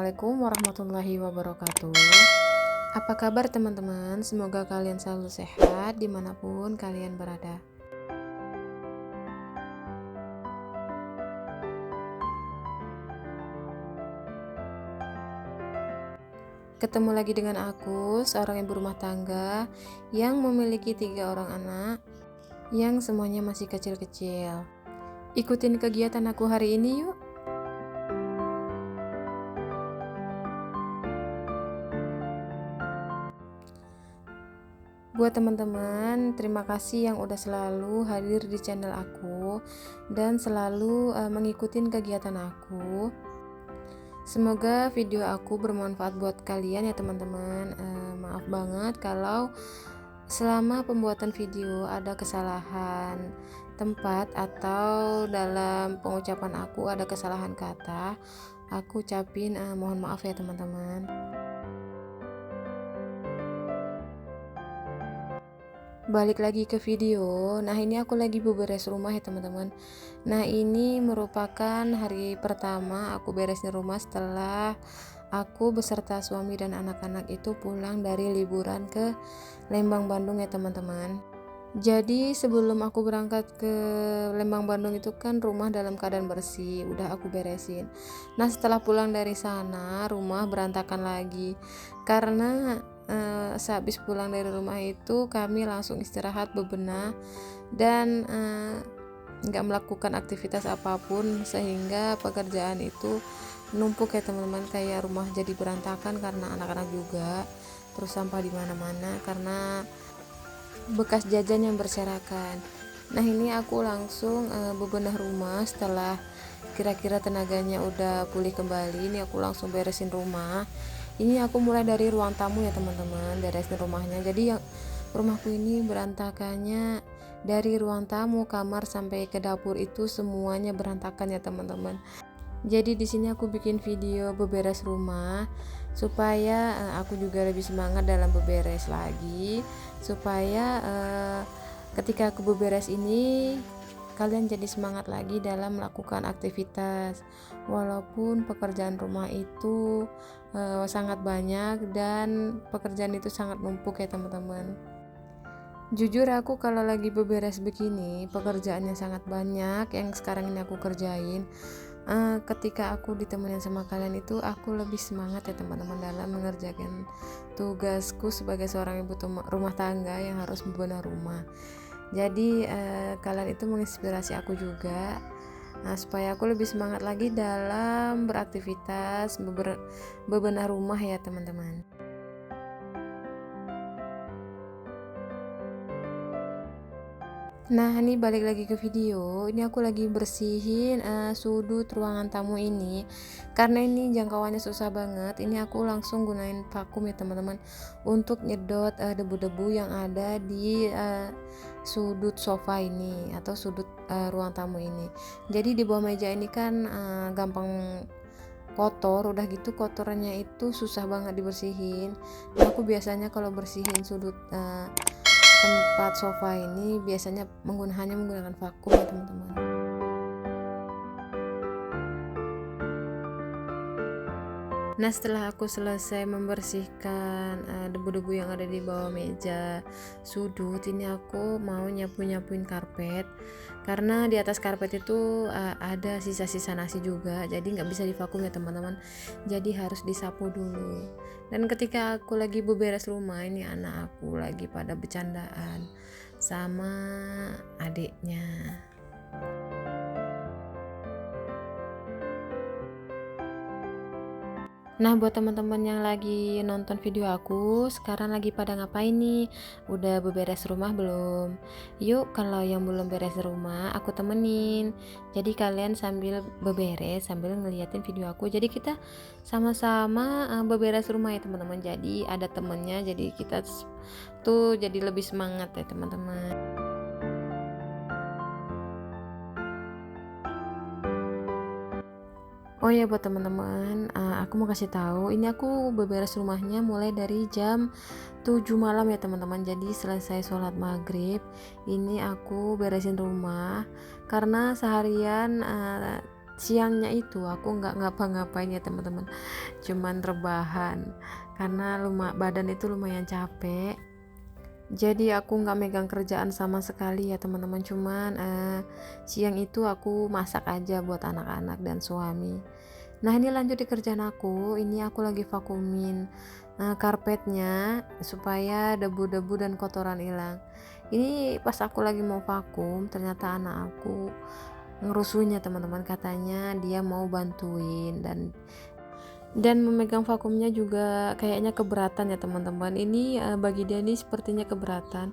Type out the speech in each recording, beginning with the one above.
Assalamualaikum warahmatullahi wabarakatuh. Apa kabar teman-teman? Semoga kalian selalu sehat dimanapun kalian berada. Ketemu lagi dengan aku, seorang ibu rumah tangga yang memiliki 3 orang anak yang semuanya masih kecil-kecil. Ikutin kegiatan aku hari ini yuk. Buat teman-teman, terima kasih yang udah selalu hadir di channel aku dan selalu mengikuti kegiatan aku. Semoga video aku bermanfaat buat kalian ya teman-teman. Maaf banget kalau selama pembuatan video ada kesalahan tempat atau dalam pengucapan aku ada kesalahan kata. Aku ucapin mohon maaf ya teman-teman. Balik lagi ke video. Nah, ini aku lagi beberes rumah ya teman-teman. Nah, ini merupakan hari pertama aku beresin rumah setelah aku beserta suami dan anak-anak itu pulang dari liburan ke Lembang, Bandung ya teman-teman. Jadi sebelum aku berangkat ke Lembang, Bandung itu kan rumah dalam keadaan bersih, udah aku beresin. Nah, setelah pulang dari sana rumah berantakan lagi karena sehabis pulang dari rumah itu kami langsung istirahat, bebenah dan nggak melakukan aktivitas apapun sehingga pekerjaan itu numpuk ya teman-teman. Kayak rumah jadi berantakan karena anak-anak juga, terus sampah di mana-mana karena bekas jajan yang berserakan. Nah, ini aku langsung bebenah rumah setelah kira-kira tenaganya udah pulih kembali. Ini aku langsung beresin rumah. Ini aku mulai dari ruang tamu ya teman-teman, beresin rumahnya. Jadi yang rumahku ini berantakannya dari ruang tamu, kamar sampai ke dapur itu semuanya berantakan ya teman-teman. Jadi di sini aku bikin video beberes rumah supaya aku juga lebih semangat dalam beberes lagi, supaya ketika aku beberes ini kalian jadi semangat lagi dalam melakukan aktivitas walaupun pekerjaan rumah itu sangat banyak dan pekerjaan itu sangat numpuk ya teman-teman. Jujur aku kalau lagi beberes begini pekerjaannya sangat banyak yang sekarang ini aku kerjain. Ketika aku ditemenin sama kalian itu aku lebih semangat ya teman-teman dalam mengerjakan tugasku sebagai seorang ibu rumah tangga yang harus membenahi rumah. Jadi kalian itu menginspirasi aku juga, supaya aku lebih semangat lagi dalam beraktivitas bebenah rumah ya teman-teman. Nah, ini balik lagi ke video. Ini aku lagi bersihin sudut ruangan tamu ini karena ini jangkauannya susah banget. Ini aku langsung gunain vakum ya teman-teman untuk nyedot debu-debu yang ada di sudut sofa ini atau sudut ruang tamu ini. Jadi di bawah meja ini kan gampang kotor, udah gitu kotorannya itu susah banget dibersihin. Nah, aku biasanya kalau bersihin sudut tempat sofa ini biasanya hanya menggunakan vakum ya teman-teman. Nah, setelah aku selesai membersihkan debu-debu yang ada di bawah meja sudut, ini aku mau nyapu-nyapuin karpet karena di atas karpet itu ada sisa-sisa nasi juga, jadi nggak bisa divakum ya teman-teman, jadi harus disapu dulu. Dan ketika aku lagi beberes rumah ini anak aku lagi pada bercandaan sama adiknya. Nah, buat teman-teman yang lagi nonton video aku, sekarang lagi pada ngapain nih? Udah beberes rumah belum? Yuk, kalau yang belum beres rumah, aku temenin. Jadi kalian sambil beberes, sambil ngeliatin video aku. Jadi kita sama-sama beberes rumah ya teman-teman. Jadi ada temennya, jadi kita tuh jadi lebih semangat ya teman-teman. Oh ya, buat teman-teman, aku mau kasih tahu, ini aku beberes rumahnya mulai dari jam 7 malam ya teman-teman. Jadi selesai sholat maghrib, ini aku beresin rumah karena seharian siangnya itu aku nggak ngapa-ngapain ya teman-teman, cuman rebahan karena badan itu lumayan capek. Jadi aku nggak megang kerjaan sama sekali ya teman-teman, cuman siang itu aku masak aja buat anak-anak dan suami. Nah ini lanjut di kerjaan aku, ini aku lagi vakumin karpetnya supaya debu-debu dan kotoran hilang. Ini pas aku lagi mau vakum, ternyata anak aku ngerusuhnya teman-teman, katanya dia mau bantuin dan memegang vakumnya juga kayaknya keberatan ya teman-teman. Ini bagi dia ini sepertinya keberatan,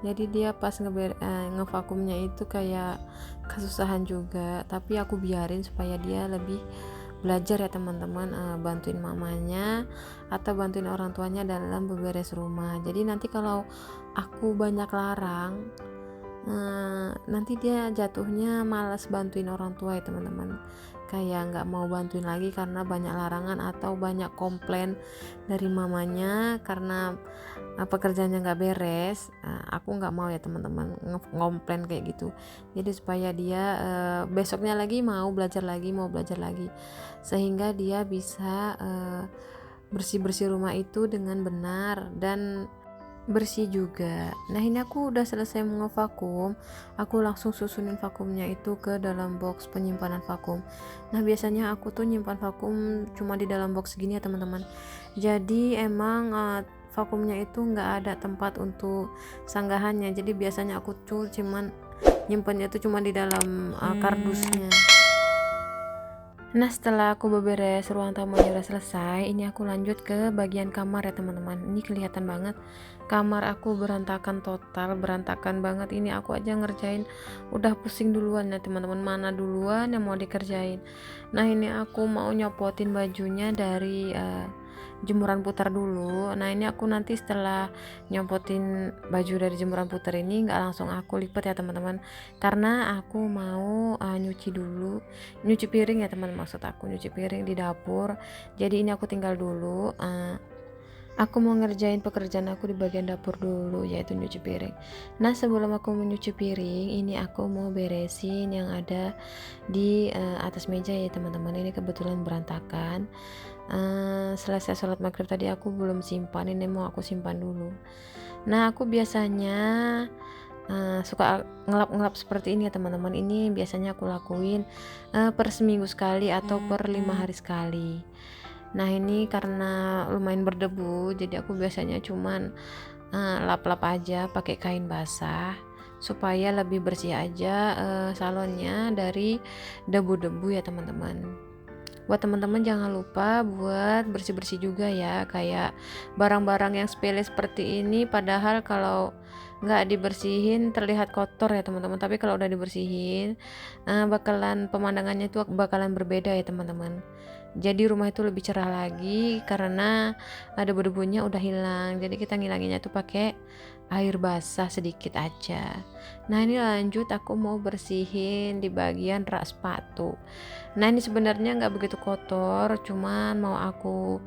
jadi dia pas ngevakumnya itu kayak kesusahan juga, tapi aku biarin supaya dia lebih belajar ya teman-teman, bantuin mamanya atau bantuin orang tuanya dalam beberes rumah. Jadi nanti kalau aku banyak larang, nanti dia jatuhnya malas bantuin orang tua ya teman-teman, kayak nggak mau bantuin lagi karena banyak larangan atau banyak komplain dari mamanya karena pekerjaannya nggak beres. Aku nggak mau ya teman-teman ngomplain kayak gitu, jadi supaya dia besoknya lagi mau belajar lagi sehingga dia bisa bersih-bersih rumah itu dengan benar dan bersih juga. Nah ini aku udah selesai ngevakum, aku langsung susunin vakumnya itu ke dalam box penyimpanan vakum. Nah biasanya aku tuh nyimpan vakum cuma di dalam box gini ya teman-teman, jadi emang vakumnya itu nggak ada tempat untuk sanggahannya, jadi biasanya aku tuh cuman nyimpannya tuh cuma di dalam kardusnya. Nah setelah aku beberes ruang tamunya udah selesai, ini aku lanjut ke bagian kamar ya teman-teman. Ini kelihatan banget kamar aku berantakan total, berantakan banget. Ini aku aja ngerjain udah pusing duluan ya teman-teman, mana duluan yang mau dikerjain. Nah ini aku mau nyopotin bajunya dari jemuran putar dulu. Nah ini aku nanti setelah nyopotin baju dari jemuran putar ini nggak langsung aku lipat ya teman-teman, karena aku mau nyuci piring ya teman, maksud aku nyuci piring di dapur. Jadi ini aku tinggal dulu, aku mau ngerjain pekerjaan aku di bagian dapur dulu, yaitu nyuci piring. Nah sebelum aku menyuci piring, ini aku mau beresin yang ada di atas meja ya teman-teman. Ini kebetulan berantakan. Selesai sholat maghrib tadi aku belum simpan, ini mau aku simpan dulu. Nah aku biasanya suka ngelap-ngelap seperti ini ya teman-teman. Ini biasanya aku lakuin per seminggu sekali atau per 5 hari sekali. Nah ini karena lumayan berdebu, jadi aku biasanya cuman lap-lap aja pakai kain basah supaya lebih bersih aja salonnya dari debu-debu ya teman-teman. Buat teman-teman jangan lupa buat bersih-bersih juga ya, kayak barang-barang yang sepele seperti ini padahal kalau nggak dibersihin terlihat kotor ya teman-teman, tapi kalau udah dibersihin pemandangannya itu bakalan berbeda ya teman-teman. Jadi rumah itu lebih cerah lagi karena ada debu-debunya udah hilang. Jadi kita ngilanginnya tuh pakai air basah sedikit aja. Nah ini lanjut aku mau bersihin di bagian rak sepatu. Nah ini sebenarnya nggak begitu kotor, cuman mau aku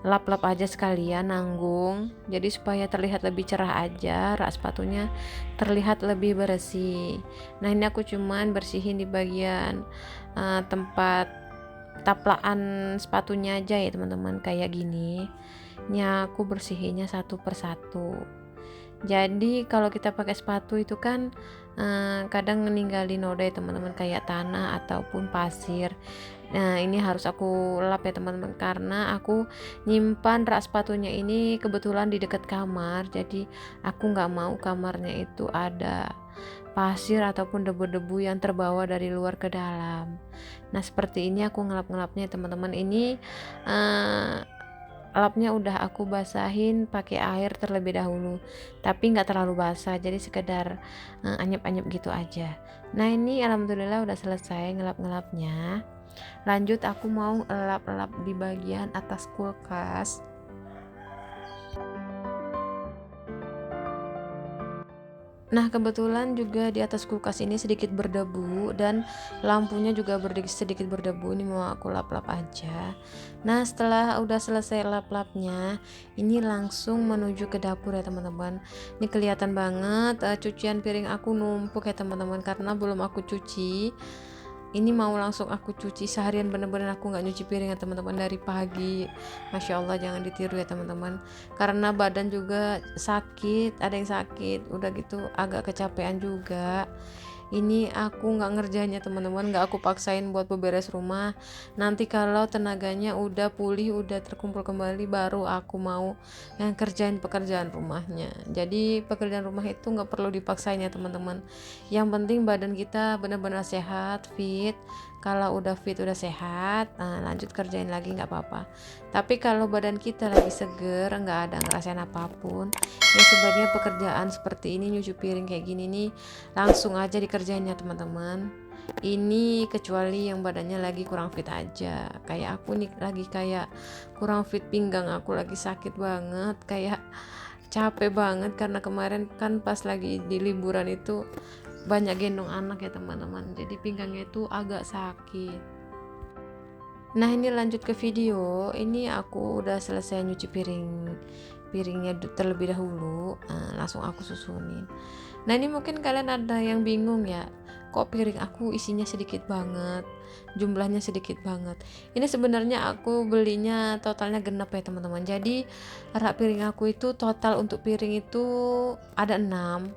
lap-lap aja sekalian nanggung, jadi supaya terlihat lebih cerah aja, rak sepatunya terlihat lebih bersih. Nah ini aku cuman bersihin di bagian tempat taplakan sepatunya aja ya teman-teman, kayak gini. Ini aku bersihinnya satu persatu. Jadi kalau kita pakai sepatu itu kan kadang ninggalin noda ya teman-teman, kayak tanah ataupun pasir. Nah ini harus aku lap ya teman-teman, karena aku nyimpan rak sepatunya ini kebetulan di dekat kamar, jadi aku nggak mau kamarnya itu ada pasir ataupun debu-debu yang terbawa dari luar ke dalam. Nah seperti ini aku ngelap-ngelapnya teman-teman. Ini lapnya udah aku basahin pakai air terlebih dahulu, tapi nggak terlalu basah, jadi sekedar anyep-anyep gitu aja. Nah ini alhamdulillah udah selesai ngelap-ngelapnya. Lanjut aku mau lap-lap di bagian atas kulkas. Nah kebetulan juga di atas kulkas ini sedikit berdebu dan lampunya juga sedikit berdebu. Ini mau aku lap-lap aja. Nah setelah udah selesai lap-lapnya, ini langsung menuju ke dapur ya teman-teman. Ini kelihatan banget cucian piring aku numpuk ya teman-teman, karena belum aku cuci. ini mau langsung aku cuci seharian, bener-bener aku nggak nyuci piring ya teman-teman dari pagi. Masya Allah, jangan ditiru ya teman-teman, karena badan juga sakit, ada yang sakit udah gitu agak kecapean juga. Ini aku nggak ngerjainnya teman-teman, nggak aku paksain buat beberes rumah. Nanti kalau tenaganya udah pulih, udah terkumpul kembali, baru aku mau yang kerjain pekerjaan rumahnya. Jadi pekerjaan rumah itu nggak perlu dipaksain ya teman-teman, yang penting badan kita benar-benar sehat, fit. Kalau udah fit, udah sehat, nah lanjut kerjain lagi nggak apa-apa. Tapi kalau badan kita lagi seger, nggak ada ngerasain apapun, ya sebaiknya pekerjaan seperti ini, nyuci piring kayak gini nih, langsung aja dikerjainnya teman-teman. Ini kecuali yang badannya lagi kurang fit aja, kayak aku nih lagi kayak kurang fit, pinggang aku lagi sakit banget, kayak capek banget karena kemarin kan pas lagi di liburan itu banyak gendong anak ya teman-teman, jadi pinggangnya itu agak sakit. Nah ini lanjut ke video, ini aku udah selesai nyuci piringnya terlebih dahulu. Langsung aku susunin. Nah ini mungkin kalian ada yang bingung ya, kok piring aku isinya sedikit banget, jumlahnya sedikit banget. Ini sebenarnya aku belinya totalnya genap ya teman-teman. Jadi rak piring aku itu total untuk piring itu ada 6.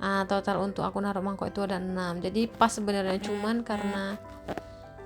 Total untuk aku naruh mangkok itu ada 6. Jadi pas sebenarnya, cuman karena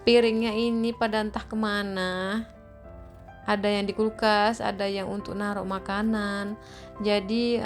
piringnya ini pada entah kemana, ada yang di kulkas, ada yang untuk naruh makanan, jadi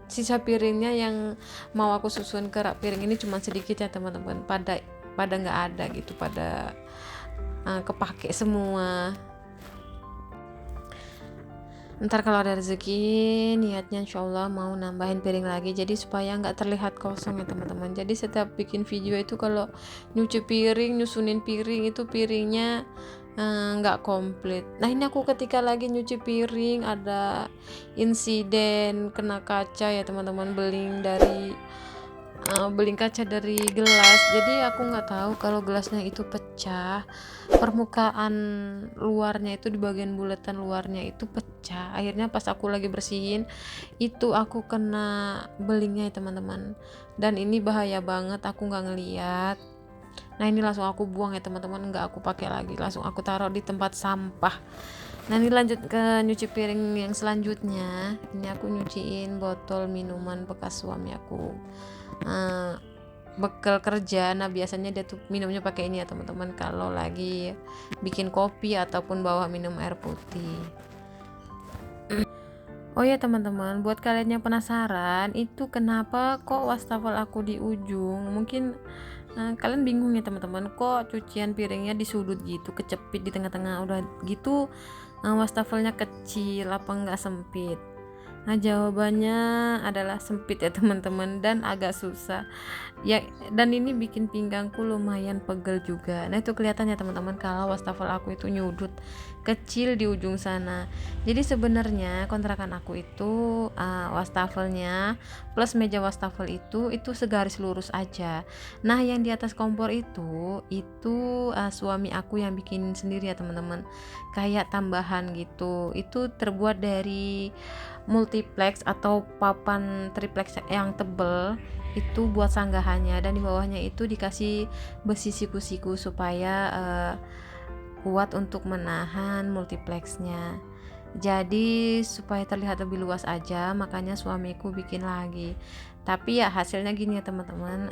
sisa piringnya yang mau aku susun ke rak piring ini cuma sedikit ya teman-teman, pada nggak ada gitu, pada kepake semua. Ntar kalau ada rezeki, niatnya insyaallah mau nambahin piring lagi, jadi supaya nggak terlihat kosong ya teman-teman. Jadi setiap bikin video itu kalau nyuci piring, nyusunin piring, itu piringnya nggak komplit. Nah ini aku ketika lagi nyuci piring ada insiden kena kaca ya teman-teman, beling kaca dari gelas. Jadi aku nggak tahu kalau gelasnya itu pecah, permukaan luarnya itu di bagian bulatan luarnya itu pecah. Akhirnya pas aku lagi bersihin itu aku kena belingnya ya teman-teman, dan ini bahaya banget, aku nggak ngeliat. Nah ini langsung aku buang ya teman-teman, nggak aku pakai lagi, langsung aku taruh di tempat sampah. Nah ini lanjut ke nyuci piring yang selanjutnya. Ini aku nyuciin botol minuman bekas suami aku, bekal kerja. Nah biasanya dia tuh minumnya pakai ini ya teman-teman, kalau lagi bikin kopi ataupun bawa minum air putih. Oh ya teman-teman, buat kalian yang penasaran itu kenapa kok wastafel aku di ujung, mungkin kalian bingung ya teman-teman, kok cucian piringnya di sudut gitu, kecepit di tengah-tengah, udah gitu wastafelnya kecil apa enggak sempit. Nah jawabannya adalah sempit ya teman-teman, dan agak susah ya, dan ini bikin pinggangku lumayan pegel juga. Nah itu kelihatannya teman-teman kalau wastafel aku itu nyudut kecil di ujung sana. Jadi sebenarnya kontrakan aku itu wastafelnya plus meja wastafel itu segaris lurus aja. Nah yang di atas kompor itu suami aku yang bikin sendiri ya teman-teman, kayak tambahan gitu. Itu terbuat dari multiplex atau papan triplex yang tebel, itu buat sanggahannya, dan di bawahnya itu dikasih besi siku-siku supaya kuat untuk menahan multiplexnya. Jadi supaya terlihat lebih luas aja, makanya suamiku bikin lagi. Tapi ya hasilnya gini ya teman-teman,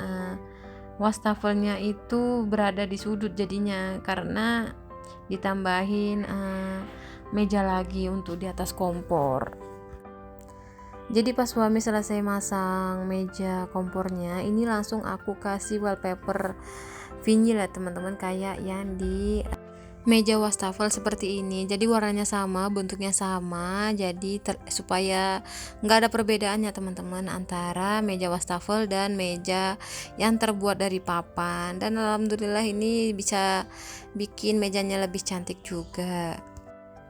wastafelnya itu berada di sudut jadinya, karena ditambahin meja lagi untuk di atas kompor. Jadi pas suami selesai masang meja kompornya, ini langsung aku kasih wallpaper vinyl ya teman-teman, kayak yang di meja wastafel seperti ini. Jadi warnanya sama, bentuknya sama, jadi supaya nggak ada perbedaannya teman-teman antara meja wastafel dan meja yang terbuat dari papan. Dan alhamdulillah ini bisa bikin mejanya lebih cantik juga.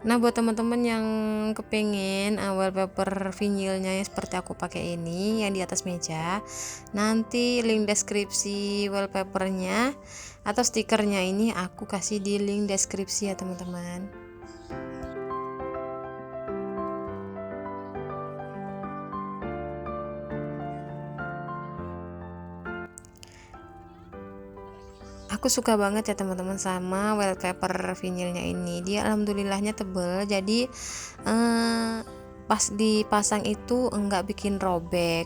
Nah buat teman-teman yang kepengen wallpaper vinylnya yang seperti aku pakai ini yang di atas meja, nanti link deskripsi wallpapernya atau stikernya ini aku kasih di link deskripsi ya teman-teman. Aku suka banget ya teman-teman sama wallpaper vinilnya ini. Dia alhamdulillahnya tebel, jadi pas dipasang itu enggak bikin robek.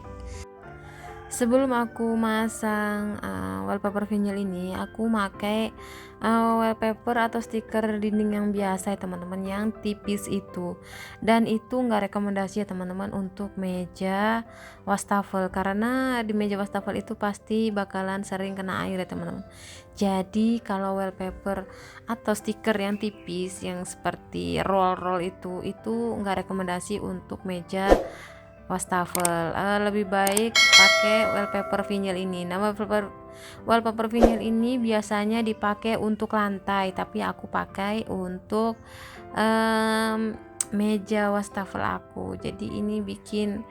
Sebelum aku masang wallpaper vinyl ini, aku pakai wallpaper atau stiker dinding yang biasa ya teman-teman, yang tipis itu. Dan itu nggak rekomendasi ya teman-teman untuk meja wastafel, karena di meja wastafel itu pasti bakalan sering kena air ya teman-teman. Jadi kalau wallpaper atau stiker yang tipis yang seperti roll-roll itu nggak rekomendasi untuk meja wastafel. Lebih baik pakai wallpaper vinyl ini. Nah, wallpaper vinyl ini biasanya dipakai untuk lantai, tapi aku pakai untuk meja wastafel aku. Jadi ini bikin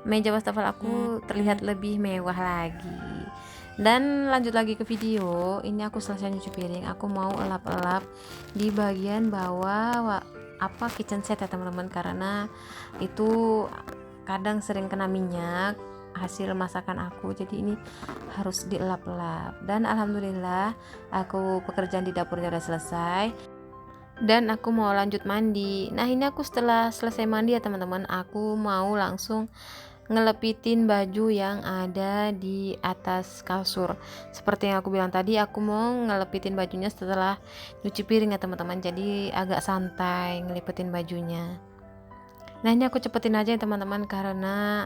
meja wastafel aku terlihat lebih mewah lagi. Dan lanjut lagi ke video. Ini aku selesai nyuci piring, aku mau elap-elap di bagian bawah kitchen set ya teman-teman, karena itu kadang sering kena minyak hasil masakan aku, jadi ini harus dielap-elap. Dan alhamdulillah aku pekerjaan di dapurnya udah selesai dan aku mau lanjut mandi. Nah, ini aku setelah selesai mandi ya teman-teman, aku mau langsung ngelepitin baju yang ada di atas kasur. Seperti yang aku bilang tadi, aku mau ngelepitin bajunya setelah nyuci piring ya teman-teman, jadi agak santai ngelipetin bajunya. Nah, ini aku cepetin aja ya teman-teman, karena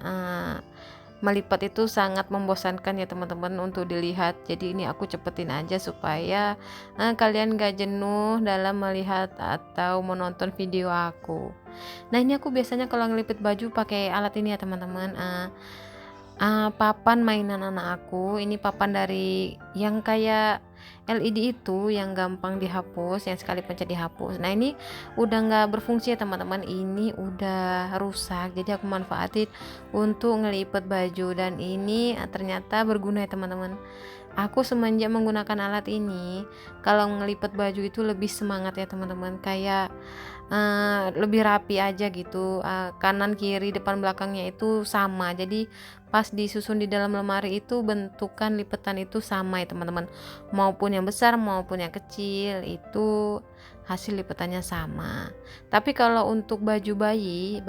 melipat itu sangat membosankan ya teman-teman untuk dilihat. Jadi ini aku cepetin aja supaya kalian gak jenuh dalam melihat atau menonton video aku. Nah, ini aku biasanya kalau ngelipet baju pakai alat ini ya teman-teman, papan mainan anak aku. Ini papan dari yang kayak LED itu, yang gampang dihapus, yang sekali pencet dihapus. Nah, ini udah nggak berfungsi ya teman-teman, ini udah rusak, jadi aku manfaatin untuk ngelipet baju, dan ini ternyata berguna ya teman-teman. Aku semenjak menggunakan alat ini, kalau ngelipet baju itu lebih semangat ya teman-teman, kayak lebih rapi aja gitu, kanan kiri depan belakangnya itu sama, jadi pas disusun di dalam lemari itu bentukan lipetan itu sama ya teman-teman, maupun yang besar maupun yang kecil itu hasil lipetannya sama. Tapi kalau untuk baju bayi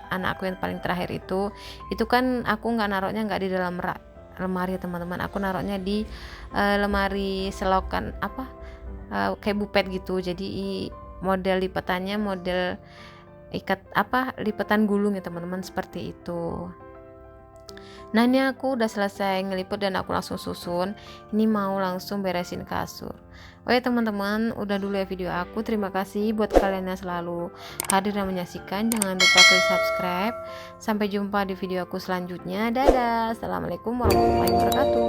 anak aku yang paling terakhir itu kan aku nggak naruhnya nggak di dalam lemari ya teman-teman, aku naruhnya di lemari selokan kayak bupet gitu. Jadi model lipetannya model lipetan gulung ya teman-teman, seperti itu. Nah, ini aku udah selesai ngelipet dan aku langsung susun. Ini mau langsung beresin kasur. Oke teman-teman, udah dulu ya video aku. Terima kasih buat kalian yang selalu hadir dan menyaksikan. Jangan lupa klik subscribe. Sampai jumpa di video aku selanjutnya. Dadah. Assalamualaikum warahmatullahi wabarakatuh.